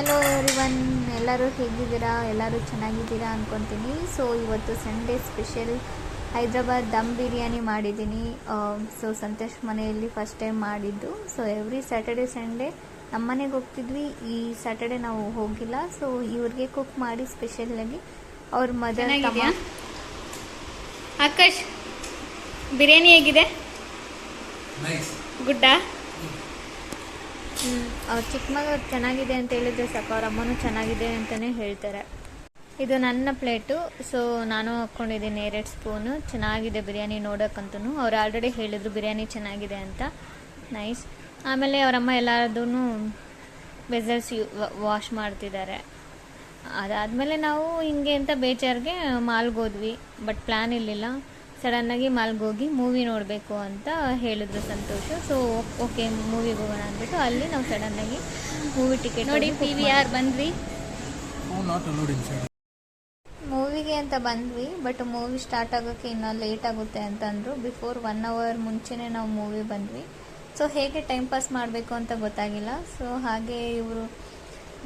Hello everyone, ಎಲ್ಲರೂ ಹೇಗಿದ್ದೀರಾ? ಎಲ್ಲರೂ ಚೆನ್ನಾಗಿದ್ದೀರಾ ಅಂದ್ಕೊತೀನಿ. ಸೊ ಇವತ್ತು ಸಂಡೇ ಸ್ಪೆಷಲ್ ಹೈದ್ರಾಬಾದ್ ದಮ್ ಬಿರಿಯಾನಿ ಮಾಡಿದ್ದೀನಿ. ಸೊ ಸಂತೋಷ್ ಮನೆಯಲ್ಲಿ ಫಸ್ಟ್ ಟೈಮ್ ಮಾಡಿದ್ದು. ಸೊ ಎವ್ರಿ ಸ್ಯಾಟರ್ಡೆ ಸಂಡೇ ನಮ್ಮ ಮನೆಗೆ ಹೋಗ್ತಿದ್ವಿ. ಈ ಸ್ಯಾಟರ್ಡೆ ನಾವು ಹೋಗಿಲ್ಲ. ಸೊ ಇವ್ರಿಗೆ ಕುಕ್ ಮಾಡಿ ಸ್ಪೆಷಲಾಗಿ ಅವ್ರ ಮದರ್ ತಮ್ಮ. ಆಕಾಶ್, ಬಿರಿಯಾನಿ ಹೇಗಿದೆ? ಗುಡ್ಡಾ? ಅವ್ರ ಚಿಕ್ಕ ಮಗ ಚೆನ್ನಾಗಿದೆ ಅಂತ ಹೇಳಿದ್ರೆ ಸಾಕು, ಅವ್ರ ಅಮ್ಮನೂ ಚೆನ್ನಾಗಿದೆ ಅಂತಲೇ ಹೇಳ್ತಾರೆ. ಇದು ನನ್ನ ಪ್ಲೇಟು. ಸೊ ನಾನು ಹಾಕ್ಕೊಂಡಿದ್ದೀನಿ 2 ಸ್ಪೂನು. ಚೆನ್ನಾಗಿದೆ ಬಿರಿಯಾನಿ ನೋಡೋಕ್ಕಂತೂ. ಅವ್ರು ಆಲ್ರೆಡಿ ಹೇಳಿದ್ರು ಬಿರಿಯಾನಿ ಚೆನ್ನಾಗಿದೆ ಅಂತ. ನೈಸ್. ಆಮೇಲೆ ಅವರಮ್ಮ ಎಲ್ಲದೂ ವೆಸಲ್ಸ್ ವಾಶ್ ಮಾಡ್ತಿದ್ದಾರೆ. ಅದಾದಮೇಲೆ ನಾವು ಹಿಂಗೆ ಅಂತ ಬೇಜಾರಿಗೆ ಮಾಲ್ಗೆ ಹೋದ್ವಿ. ಬಟ್ ಪ್ಲ್ಯಾನ್ ಇರಲಿಲ್ಲ. ಸಡನ್ನಾಗಿ ಮಾಲ್ಗೆ ಹೋಗಿ ಮೂವಿ ನೋಡಬೇಕು ಅಂತ ಹೇಳಿದ್ರು ಸಂತೋಷ್. ಸೊ ಓಕೆ ಮೂವಿಗೆ ಹೋಗೋಣ ಅಂದ್ಬಿಟ್ಟು ಅಲ್ಲಿ ನಾವು ಸಡನ್ನಾಗಿ ಮೂವಿ ಟಿಕೆಟ್ ನೋಡಿ PVR ಬಂದ್ವಿ. ಮೂವಿಗೆ ಅಂತ ಬಂದ್ವಿ. ಬಟ್ ಮೂವಿ ಸ್ಟಾರ್ಟ್ ಆಗೋಕ್ಕೆ ಇನ್ನೂ ಲೇಟ್ ಆಗುತ್ತೆ ಅಂತಂದರು. ಬಿಫೋರ್ 1 ಅವರ್ ಮುಂಚೆನೇ ನಾವು ಮೂವಿ ಬಂದ್ವಿ. ಸೊ ಹೇಗೆ ಟೈಮ್ ಪಾಸ್ ಮಾಡಬೇಕು ಅಂತ ಗೊತ್ತಾಗಿಲ್ಲ. ಸೊ ಹಾಗೆ ಇವರು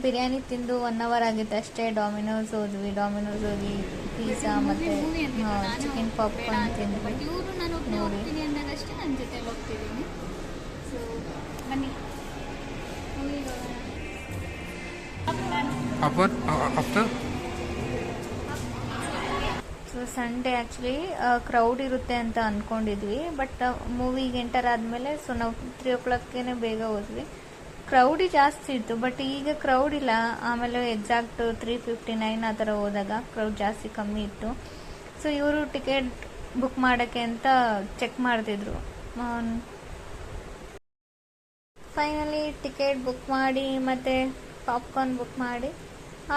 ಬಿರಿಯಾನಿ ತಿಂದು 1 ಅವರ್ ಆಗಿತ್ತು ಅಷ್ಟೇ. ಡಾಮಿನೋಸ್ ಹೋದ್ವಿ. ಡಾಮಿನೋಸ್ ಹೋಗಿ ಪಿಜ್ಜಾ ಮತ್ತು ಚಿಕನ್ ಪಾಪ್ಕಾರ್ನ್ ತಿಂದ್ವಿ. ನೋಡಿ ಸೊ ಸಂಡೇ ಆ್ಯಕ್ಚುಲಿ ಕ್ರೌಡ್ ಇರುತ್ತೆ ಅಂತ ಅಂದ್ಕೊಂಡಿದ್ವಿ. ಬಟ್ ಮೂವಿಗೆ ಎಂಟರ್ ಆದಮೇಲೆ ಸೊ ನಾವು 3 o'clockಗೆ ಬೇಗ ಹೋದ್ವಿ. ಕ್ರೌಡಿ ಜಾಸ್ತಿ ಇತ್ತು. ಬಟ್ ಈಗ ಕ್ರೌಡ್ ಇಲ್ಲ. ಆಮೇಲೆ ಎಕ್ಸಾಕ್ಟ್ 3:59 ಆ ಥರ ಹೋದಾಗ ಕ್ರೌಡ್ ಜಾಸ್ತಿ ಕಮ್ಮಿ ಇತ್ತು. ಸೊ ಇವರು ಟಿಕೆಟ್ ಬುಕ್ ಮಾಡೋಕ್ಕೆ ಅಂತ ಚೆಕ್ ಮಾಡ್ತಿದ್ರು. ಫೈನಲಿ ಟಿಕೆಟ್ ಬುಕ್ ಮಾಡಿ ಮತ್ತು ಪಾಪ್ಕಾರ್ನ್ ಬುಕ್ ಮಾಡಿ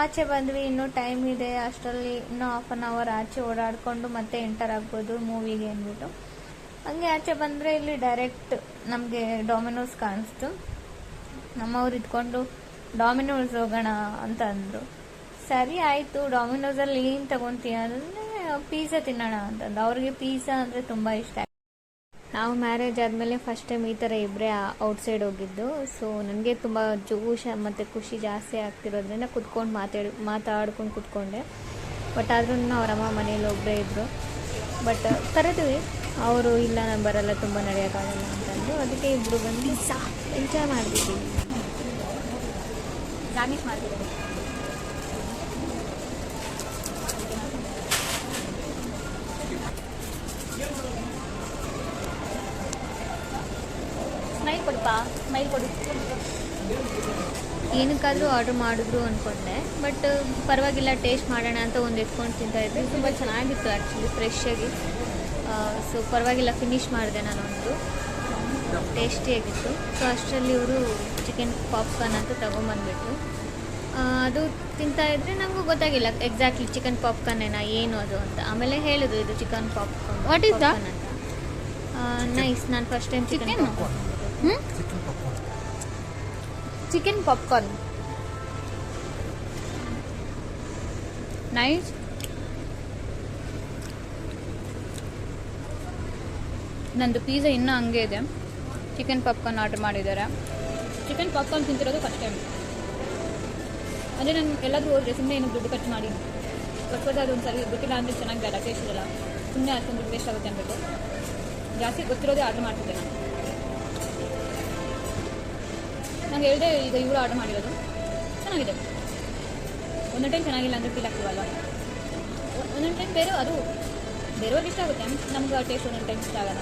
ಆಚೆ ಬಂದ್ವಿ. ಇನ್ನೂ ಟೈಮ್ ಇದೆ, ಅಷ್ಟರಲ್ಲಿ ಇನ್ನೂ 1/2 hour ಆಚೆ ಓಡಾಡಿಕೊಂಡು ಮತ್ತೆ ಎಂಟರ್ ಆಗ್ಬೋದು ಮೂವಿಗೆ ಅಂದ್ಬಿಟ್ಟು. ಹಂಗೆ ಆಚೆ ಬಂದರೆ ಇಲ್ಲಿ ಡೈರೆಕ್ಟ್ ನಮಗೆ ಡಾಮಿನೋಸ್ ಕಾಣಿಸ್ತು. ನಮ್ಮವ್ರು ಇದ್ಕೊಂಡು ಡಾಮಿನೋಸ್ ಹೋಗೋಣ ಅಂತ ಅಂದರು. ಸರಿ ಆಯಿತು, ಡಾಮಿನೋಸಲ್ಲಿ ಏನು ತಗೊತೀಯ ಅಂದರೆ ಪಿಜ್ಜಾ ತಿನ್ನೋಣ ಅಂತಂದು. ಅವ್ರಿಗೆ ಪಿಜ್ಜಾ ಅಂದರೆ ತುಂಬ ಇಷ್ಟ. ನಾವು ಮ್ಯಾರೇಜ್ ಆದಮೇಲೆ ಫಸ್ಟ್ ಟೈಮ್ ಈ ಥರ ಇಬ್ಬರೇ ಔಟ್ಸೈಡ್ ಹೋಗಿದ್ದು. ಸೊ ನನಗೆ ತುಂಬ ಜೋಶ ಮತ್ತು ಖುಷಿ ಜಾಸ್ತಿ ಆಗ್ತಿರೋದ್ರಿಂದ ಕುತ್ಕೊಂಡು ಮಾತಾಡ್ಕೊಂಡು ಕುತ್ಕೊಂಡೆ. ಬಟ್ ಆದ್ರೂ ಅವರಮ್ಮ ಮನೇಲಿ ಒಬ್ಬರೇ ಇದ್ದರು. ಬಟ್ ಕರೆದ್ವಿ. ಅವರು ಇಲ್ಲ ನಾನು ಬರಲ್ಲ, ತುಂಬ ನಡೆಯೋಕ್ಕಾಗಲ್ಲ ಅಂತಂದು. ಅದಕ್ಕೆ ಇಬ್ಬರು ಬಂದು ಎಂಜಾಯ್ ಮಾಡಿದ್ದೀವಿ. ಗಾರ್ನಿಷ್ ಮಾಡ್ತಿದ್ದೀವಿ. ಸ್ಮೈಲ್ ಕೊಡಪ್ಪ, ಸ್ಮೈಲ್ ಕೊಡು. ಏನಕ್ಕಾದರೂ ಆರ್ಡ್ರ್ ಮಾಡಿದ್ರು ಅಂದ್ಕೊಂಡೆ. ಬಟ್ ಪರವಾಗಿಲ್ಲ, ಟೇಸ್ಟ್ ಮಾಡೋಣ ಅಂತ ಒಂದು ಎತ್ಕೊಂಡು ತಿಂತಾಯಿದ್ವಿ. ತುಂಬ ಚೆನ್ನಾಗಿತ್ತು ಆ್ಯಕ್ಚುಲಿ, ಫ್ರೆಶ್ಶಾಗಿ. ಸೊ ಪರವಾಗಿಲ್ಲ, ಫಿನಿಷ್ ಮಾಡಿದೆ ನಾನೊಂದು. ಟೇಸ್ಟಿಯಾಗಿತ್ತು. ಸೊ ಅಷ್ಟರಲ್ಲಿ ಇವರು ಚಿಕನ್ ಪಾಪ್ಕಾರ್ನ್ ಅಂತ ತೊಗೊಂಬಂದ್ಬಿಟ್ಟು ಅದು ತಿಂತಾಯಿದ್ರೆ ನನಗೂ ಗೊತ್ತಾಗಿಲ್ಲ ಎಕ್ಸಾಕ್ಟ್ಲಿ ಚಿಕನ್ ಪಾಪ್ಕಾರ್ನ್ ಏನು ಅದು ಅಂತ. ಆಮೇಲೆ ಹೇಳಿದ್ರು ಇದು chicken popcorn. What is that ಅಂತ. ನೈಸ್. ನಾನು first time chicken popcorn nice. ನಂದು ಪಿಜ್ಜಾ ಇನ್ನೂ ಹಂಗೆ ಇದೆ. ಚಿಕನ್ ಪಾಪ್ಕಾರ್ನ್ ಆರ್ಡ್ರ್ ಮಾಡಿದ್ದಾರೆ. ಚಿಕನ್ ಪಾಪ್ಕಾರ್ನ್ ತಿಂತಿರೋದು ಫಸ್ಟ್ ಟೈಮ್. ಅಂದರೆ ನಾನು ಎಲ್ಲಾದರೂ ಹೋದರೆ ಸುಮ್ಮನೆ ಏನು ದುಡ್ಡು ಖರ್ಚು ಮಾಡಿ ಗೊತ್ತಿರೋದು ಅದೊಂದು ಸರಿ ಗೊತ್ತಿಲ್ಲ ಅಂದರೆ ಚೆನ್ನಾಗಿರಲ್ಲ, ಟೇಸ್ಟ್ ಇರಲ್ಲ. ಸುಮ್ಮನೆ ಅಷ್ಟೊಂದು ದುಡ್ಡು ವೇಸ್ಟ್ ಆಗುತ್ತೆ ಅಂದ್ಬಿಟ್ಟು ಜಾಸ್ತಿ ಗೊತ್ತಿರೋದೇ ಆರ್ಡ್ರ್ ಮಾಡ್ತಿದ್ದೆ ನಾನು. ನಂಗೆ ಹೇಳಿದೆ ಈಗ ಇವರು ಆರ್ಡ್ರ್ ಮಾಡಿರೋದು ಚೆನ್ನಾಗಿದೆ. ಒಂದೊಂದು ಟೈಮ್ ಚೆನ್ನಾಗಿಲ್ಲ ಅಂದರೆ ಫೀಲ್ ಆಗ್ತೀವಲ್ವ. ಒಂದೊಂದು ಟೈಮ್ ಅದು ಬೇರೆಯವ್ರಿಗೆ ಇಷ್ಟ ಆಗುತ್ತೆ, ನಮ್ಗೆ ಟೇಸ್ಟ್ ಒಂದೊಂದು ಟೈಮ್ ಇಷ್ಟ ಆಗಲ್ಲ.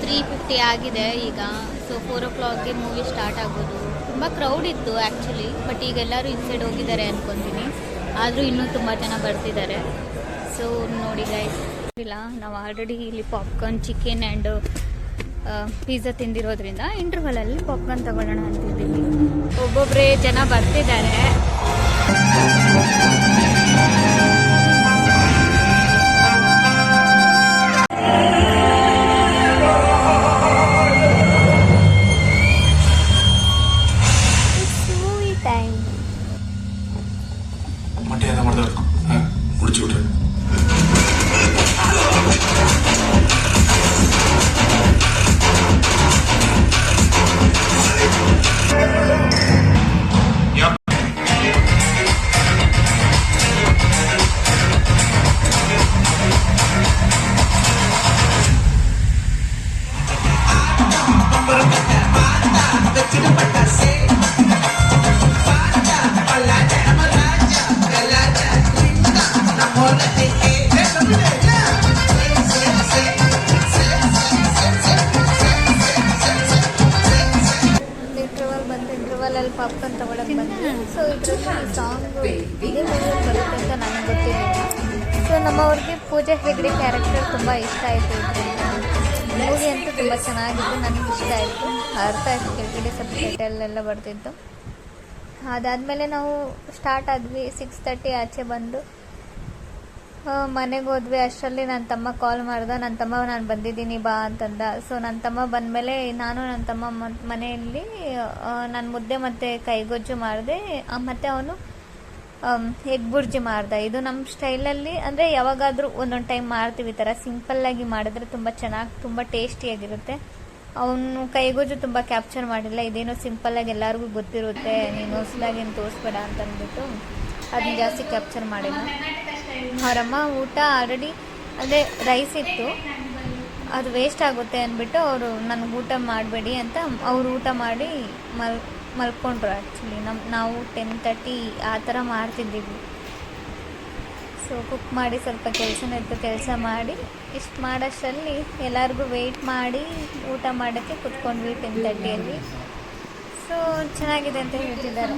3:50 ಆಗಿದೆ ಈಗ. ಸೊ 4 o'clockಗೆ ಮೂವಿ ಸ್ಟಾರ್ಟ್ ಆಗೋದು. ತುಂಬ ಕ್ರೌಡ್ ಇತ್ತು ಆ್ಯಕ್ಚುಲಿ. ಬಟ್ ಈಗ ಎಲ್ಲರೂ ಇನ್ಸೈಡ್ ಹೋಗಿದ್ದಾರೆ ಅಂದ್ಕೊತೀನಿ. ಆದರೂ ಇನ್ನೂ ತುಂಬ ಜನ ಬರ್ತಿದ್ದಾರೆ. ಸೊ ನೋಡಿ ಗೈಸ್, ಇಲ್ಲ ನಾವು ಆಲ್ರೆಡಿ ಇಲ್ಲಿ ಪಾಪ್ಕಾರ್ನ್, ಚಿಕನ್ ಆ್ಯಂಡ್ ಪಿಜ್ಜಾ ತಿಂದಿರೋದ್ರಿಂದ ಇಂಟರ್ವಲಲ್ಲಿ ಪಾಪ್ಕಾರ್ನ್ ತಗೊಳ್ಳೋಣ ಅಂತಿದ್ದೀವಿ. ಒಬ್ಬೊಬ್ಬರೇ ಜನ ಬರ್ತಿದ್ದಾರೆ. ಇಂಟರ್ವಲಲ್ಲಿ ಪಾಪ್ಕಾರ್ನ್ ತೊಗೊಳಕ್ಕೆ ಬಂದ್ವಿ. ಸೊ ಇದರಲ್ಲಿ ಸಾಂಗು ಇದೇ ಮೂವಿಯಲ್ಲಿ ಬರುತ್ತೆ ಅಂತ ನನಗೆ ಗೊತ್ತಿರಲಿಲ್ಲ. ಸೊ ನಮ್ಮವ್ರಿಗೆ ಪೂಜಾ ಹೆಗ್ಡೆ ಕ್ಯಾರೆಕ್ಟರ್ ತುಂಬ ಇಷ್ಟ ಆಯಿತು. ಮೂವಿ ಅಂತೂ ತುಂಬ ಚೆನ್ನಾಗಿತ್ತು, ನನಗೆ ಇಷ್ಟ ಆಯಿತು. ಅರ್ಥ ಆಯಿತು, ಕೆಳಗಡೆ ಸಬ್ಟೈಟಲ್ ಬರ್ತಿತ್ತು. ಅದಾದಮೇಲೆ ನಾವು ಸ್ಟಾರ್ಟ್ ಆದ್ವಿ. 6:30 ಆಚೆ ಬಂದು ಮನೆಗೆ ಹೋದ್ವಿ. ಅಷ್ಟರಲ್ಲಿ ನನ್ನ ತಮ್ಮ ಕಾಲ್ ಮಾಡ್ದೆ. ನನ್ನ ತಮ್ಮ ನಾನು ಬಂದಿದ್ದೀನಿ ಬಾ ಅಂತಂದ. ಸೊ ನನ್ನ ತಮ್ಮ ಬಂದಮೇಲೆ ನಾನು ನನ್ನ ತಮ್ಮ ಮನೆಯಲ್ಲಿ ನಾನು ಮುದ್ದೆ ಮತ್ತು ಕೈಗೊಜ್ಜು ಮಾಡಿದೆ. ಮತ್ತು ಅವನು ಎಗ್ ಬುರ್ಜಿ ಮಾಡ್ದೆ. ಇದು ನಮ್ಮ ಸ್ಟೈಲಲ್ಲಿ, ಅಂದರೆ ಯಾವಾಗಾದರೂ ಒಂದೊಂದು ಟೈಮ್ ಮಾಡ್ತೀವಿ. ಈ ಥರ ಸಿಂಪಲ್ಲಾಗಿ ಮಾಡಿದ್ರೆ ತುಂಬ ಚೆನ್ನಾಗಿ, ತುಂಬ ಟೇಸ್ಟಿಯಾಗಿರುತ್ತೆ. ಅವನು ಕೈಗೊಜ್ಜು ತುಂಬ ಕ್ಯಾಪ್ಚರ್ ಮಾಡಿಲ್ಲ. ಇದೇನೋ ಸಿಂಪಲ್ಲಾಗಿ ಎಲ್ಲರಿಗೂ ಗೊತ್ತಿರುತ್ತೆ, ನೀನು ಹೊಸದಾಗೇನು ತೋರಿಸ್ಬೇಡ ಅಂತ ಅಂದ್ಬಿಟ್ಟು ಅದನ್ನ ಜಾಸ್ತಿ ಕ್ಯಾಪ್ಚರ್ ಮಾಡಿಲ್ಲ. ಅವರಮ್ಮ ಊಟ ಆಲ್ರೆಡಿ, ಅಂದರೆ ರೈಸ್ ಇತ್ತು, ಅದು ವೇಸ್ಟ್ ಆಗುತ್ತೆ ಅಂದ್ಬಿಟ್ಟು ಅವರು ನನಗೆ ಊಟ ಮಾಡಬೇಡಿ ಅಂತ ಅವರು ಊಟ ಮಾಡಿ ಮಲ್ಕೊಂಡ್ರು. ಆ್ಯಕ್ಚುಲಿ ನಾವು 10:30 ಆ ಥರ ಮಾಡ್ತಿದ್ದೀವಿ. ಸೊ ಕುಕ್ ಮಾಡಿ ಸ್ವಲ್ಪ ಕೆಲಸ ಮಾಡಿ ಇಷ್ಟು ಮಾಡೋಷ್ಟರಲ್ಲಿ ಎಲ್ಲರಿಗೂ ವೆಯ್ಟ್ ಮಾಡಿ ಊಟ ಮಾಡೋಕ್ಕೆ ಕುತ್ಕೊಂಡ್ವಿ 10:30. ಸೊ ಚೆನ್ನಾಗಿದೆ ಅಂತ ಹೇಳ್ತಿದ್ದಾರೆ.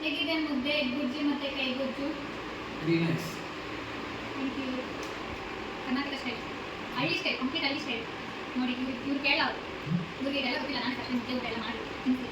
ಹೇಗಿದೆ ಮುದ್ದೆ, ಎಗ್ ಬುರ್ಜಿ ಮತ್ತು ಕೈಗೊಜ್ಜು? ಕರ್ನಾಟಕ ಸ್ಟೈಲ್, ಹಳ್ಳಿ ಸ್ಟೈಲ್, ಕಂಪ್ಲೀಟ್ ಹಳ್ಳಿ ಸ್ಟೈಲ್ ನೋಡಿ. ಇವ್ರು ಕೇಳ, ಇವ್ರಿಗೆಲ್ಲ ಗೊತ್ತಿಲ್ಲ. ನಾನು ಫಸ್ಟ್ ಮುದ್ದೆ ಊಟ ಎಲ್ಲ ಮಾಡಿ ತಿಂತೀನಿ.